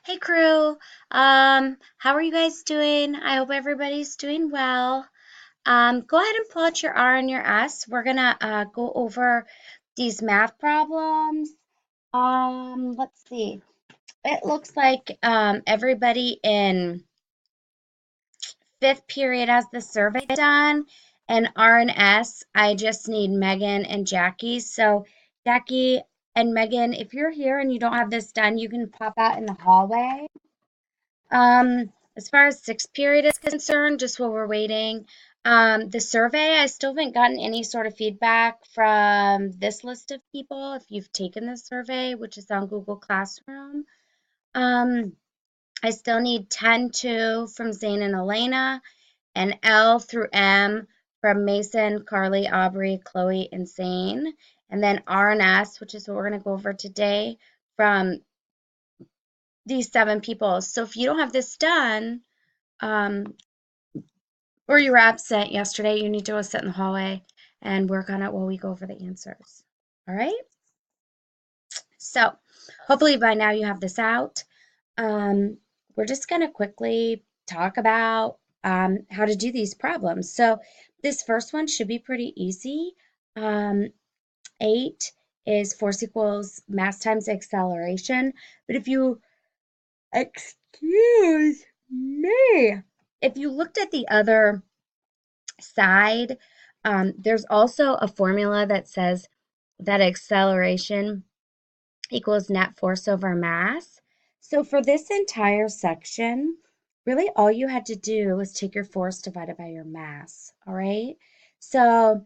Hey crew, how are you guys doing? I hope everybody's doing well. Go ahead and pull out your R and your S. We're gonna go over these math problems. Let's see. It looks like everybody in fifth period has the survey done, and R and S. I just need Megan and Jackie. So Jackie and Megan, if you're here and you don't have this done, you can pop out in the hallway. As far as sixth period is concerned, just while we're waiting, the survey, I still haven't gotten any sort of feedback from this list of people. If you've taken the survey, which is on Google Classroom, um, I still need 10-2 from Zane and Elena, and L through M from Mason, Carly, Aubrey, Chloe, and Zane, and then R and S, which is what we're going to go over today, from these 7 people. So if you don't have this done, um, or you were absent yesterday, you need to go sit in the hallway and work on it while we go over the answers. All right? So hopefully by now you have this out. We're just going to quickly talk about how to do these problems. So this first one should be pretty easy. 8 is force equals mass times acceleration. But if you, excuse me, if you looked at the other side, there's also a formula that says that acceleration equals net force over mass. So for this entire section, really all you had to do was take your force divided by your mass, all right? So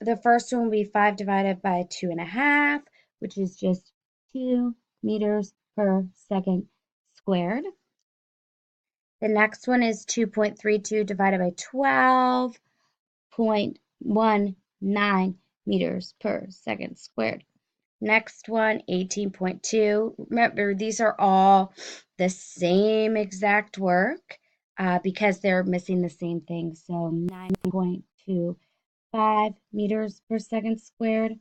the first one will be 5 divided by 2.5, which is just 2 meters per second squared. The next one is 2.32 divided by 12. 0.19 meters per second squared. Next one, 18.2. Remember, these are all the same exact work because they're missing the same thing. So 9.25 meters per second squared.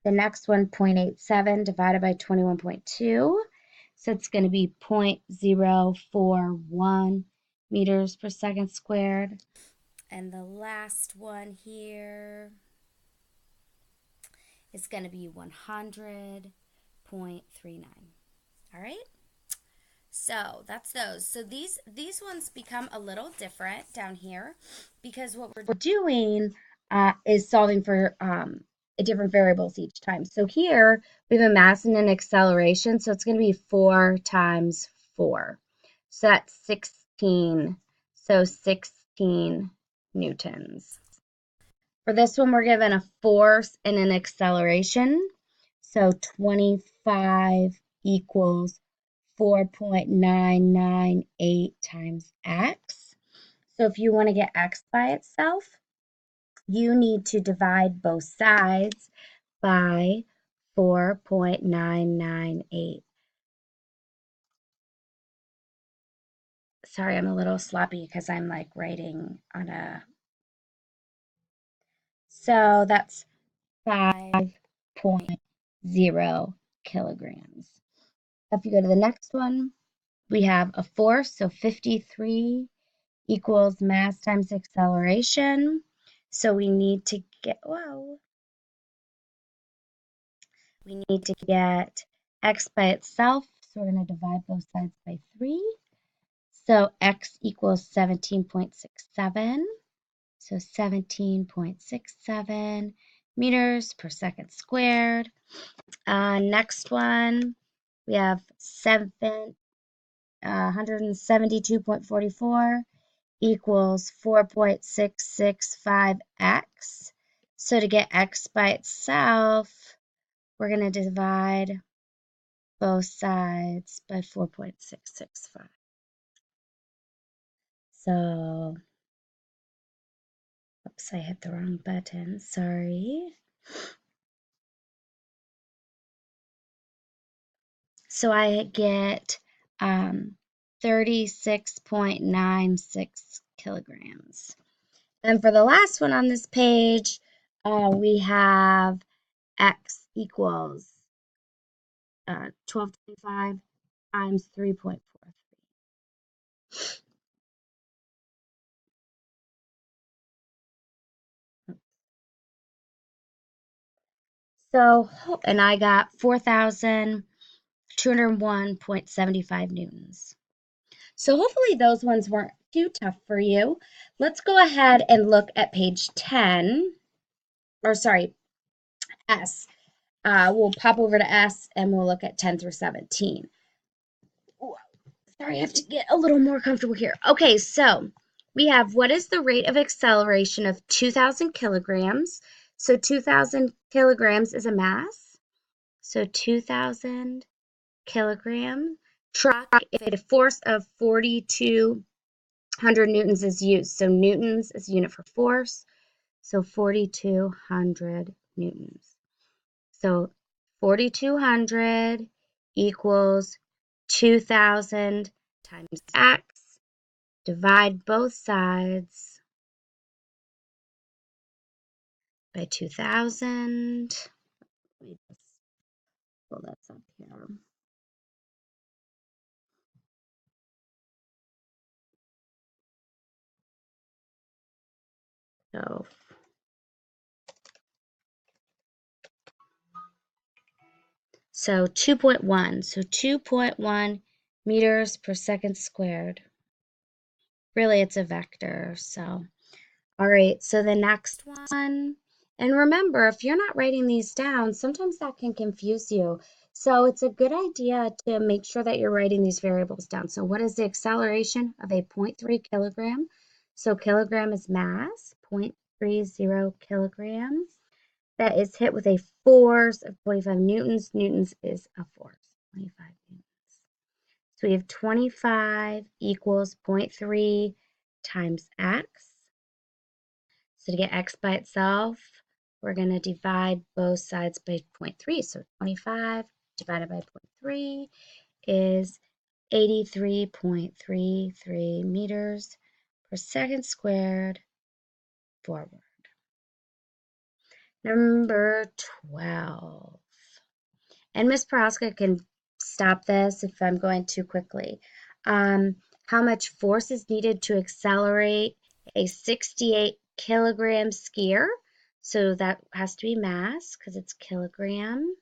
The next one, 0.87 divided by 21.2. So it's going to be 0.041 meters per second squared. And the last one here is going to be 100.39. All right? So that's those. So these ones become a little different down here because what we're doing is solving for different variables each time. So here we have a mass and an acceleration. So it's going to be 4 times 4. So that's 16. So 16 newtons. For this one, we're given a force and an acceleration. So 25 equals 4.998 times x. So if you want to get x by itself, you need to divide both sides by 4.998. Sorry, I'm a little sloppy because I'm like writing on a... So that's 5.0 kilograms. If you go to the next one, we have a force, so 53 equals mass times acceleration. So we need to get, we need to get x by itself. So we're going to divide both sides by 3. So x equals 17.67. So 17.67 meters per second squared. Next one, we have 172.44 equals 4.665x. So to get x by itself, we're going to divide both sides by 4.665. So, oops, I hit the wrong button. Sorry. So I get 36.96 kilograms. And for the last one on this page, we have x equals 1225 times 3.43. So, and I got 4,201.75 newtons. So hopefully those ones weren't too tough for you. Let's go ahead and look at page 10, or sorry, S. We'll pop over to S and we'll look at 10 through 17. Ooh, sorry, I have to get a little more comfortable here. Okay, so we have what is the rate of acceleration of 2,000 kilograms? So 2,000 kilograms is a mass. So 2,000 kilogram truck, if a force of 4,200 newtons is used. So newtons is a unit for force. So 4,200 newtons. So 4,200 equals 2,000 times x. Divide both sides by 2,000. Let me just pull this up here. So 2.1. So 2.1 meters per second squared. Really, it's a vector. So, all right. So the next one. And remember, if you're not writing these down, sometimes that can confuse you. So it's a good idea to make sure that you're writing these variables down. So what is the acceleration of a 0.3 kilogram? So kilogram is mass, 0.30 kilograms. That is hit with a force of 25 newtons. Newtons is a force, 25 newtons. So we have 25 equals 0.3 times x. So to get x by itself, we're going to divide both sides by 0.3. So 25 divided by 0.3 is 83.33 meters per second squared forward. Number 12. And Miss Prohaska can stop this if I'm going too quickly. How much force is needed to accelerate a 68 kilogram skier? So that has to be mass because it's kilogram.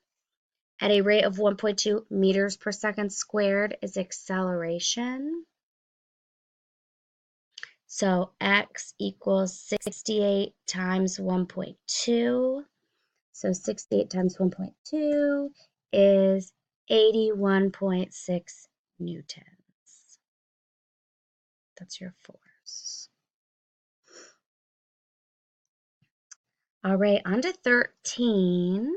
At a rate of 1.2 meters per second squared is acceleration. So x equals 68 times 1.2. So 68 times 1.2 is 81.6 newtons. That's your force. All right, on to 13.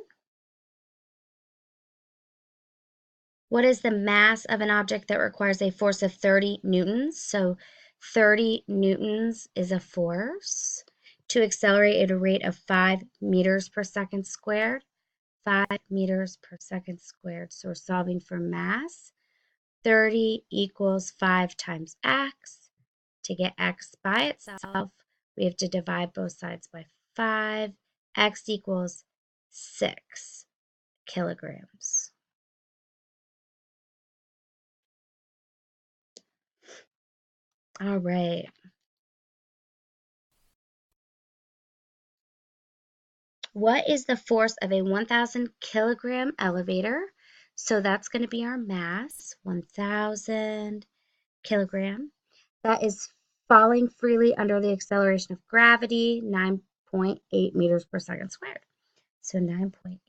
What is the mass of an object that requires a force of 30 newtons? So 30 newtons is a force to accelerate at a rate of 5 meters per second squared. 5 meters per second squared. So we're solving for mass. 30 equals 5 times x. To get x by itself, we have to divide both sides by 5. X equals 6 kilograms. All right. What is the force of a 1,000 kilogram elevator? So that's going to be our mass, 1,000 kilogram. That is falling freely under the acceleration of gravity, 9.8 meters per second squared. So 9.8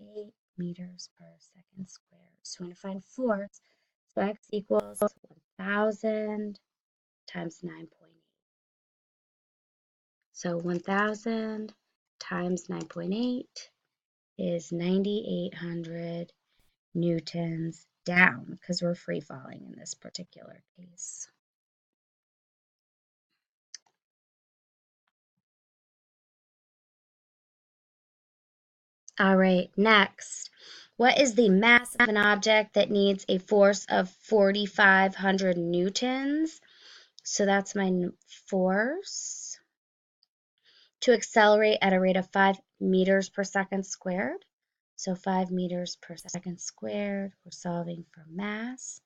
meters per second squared. So we're going to find force. So x equals 1,000 times 9.8. So 1,000 times 9.8 is 9,800 newtons down because we're free falling in this particular case. All right, next. What is the mass of an object that needs a force of 4,500 newtons? So that's my force to accelerate at a rate of 5 meters per second squared. So 5 meters per second squared, we're solving for mass.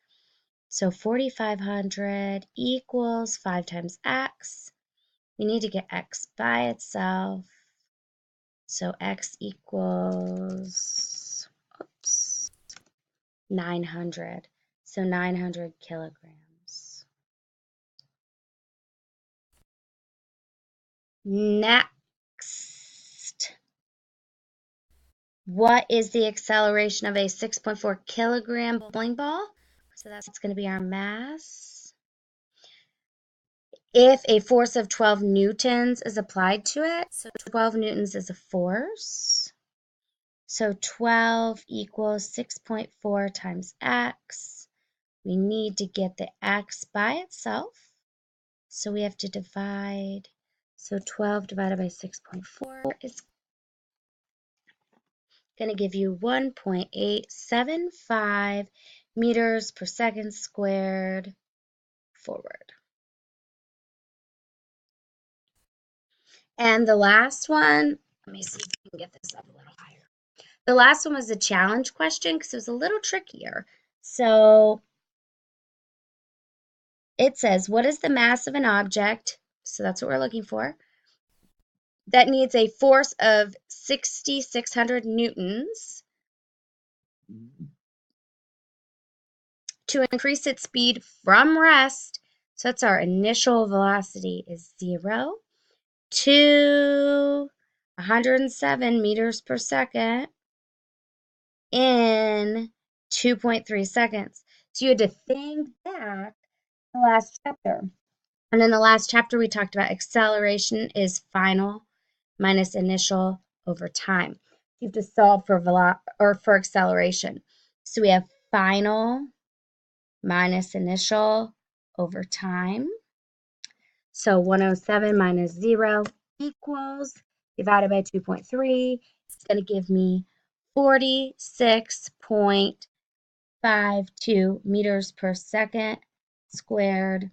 So 4,500 equals 5 times x. We need to get x by itself. So x equals, 900. So 900 kilograms. Next, what is the acceleration of a 6.4 kilogram bowling ball? So that's going to be our mass. If a force of 12 newtons is applied to it, so 12 newtons is a force. So 12 equals 6.4 times x. We need to get the x by itself. So we have to divide. So 12 divided by 6.4 is going to give you 1.875 meters per second squared forward. And the last one, let me see if we can get this up a little higher. The last one was a challenge question because it was a little trickier. So it says, what is the mass of an object? So that's what we're looking for. That needs a force of 6,600 newtons to increase its speed from rest. So that's our initial velocity is 0 to 107 meters per second in 2.3 seconds. So you had to think back the last chapter. And in the last chapter, we talked about acceleration is final minus initial over time. You have to solve for for acceleration. So we have final minus initial over time. So 107 minus 0 equals, divided by 2.3, it's going to give me 46.52 meters per second squared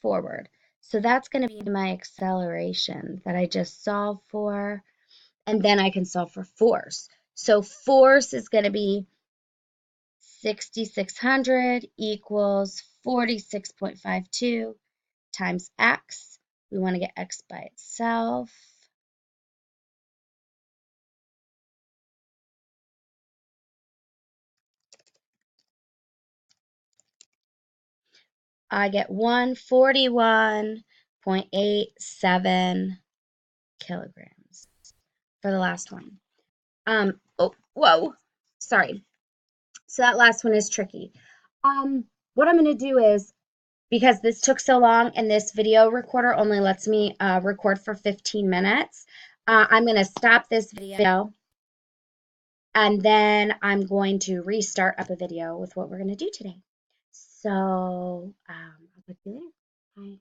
forward. So that's going to be my acceleration that I just solved for, and then I can solve for force. So force is going to be 6,600 equals 46.52 times x. We want to get x by itself. I get 141.87 kilograms for the last one. Oh, whoa, sorry. So that last one is tricky. What I'm going to do is, because this took so long and this video recorder only lets me record for 15 minutes, I'm going to stop this video and then I'm going to restart up a video with what we're going to do today. So I'll talk to you later. Bye.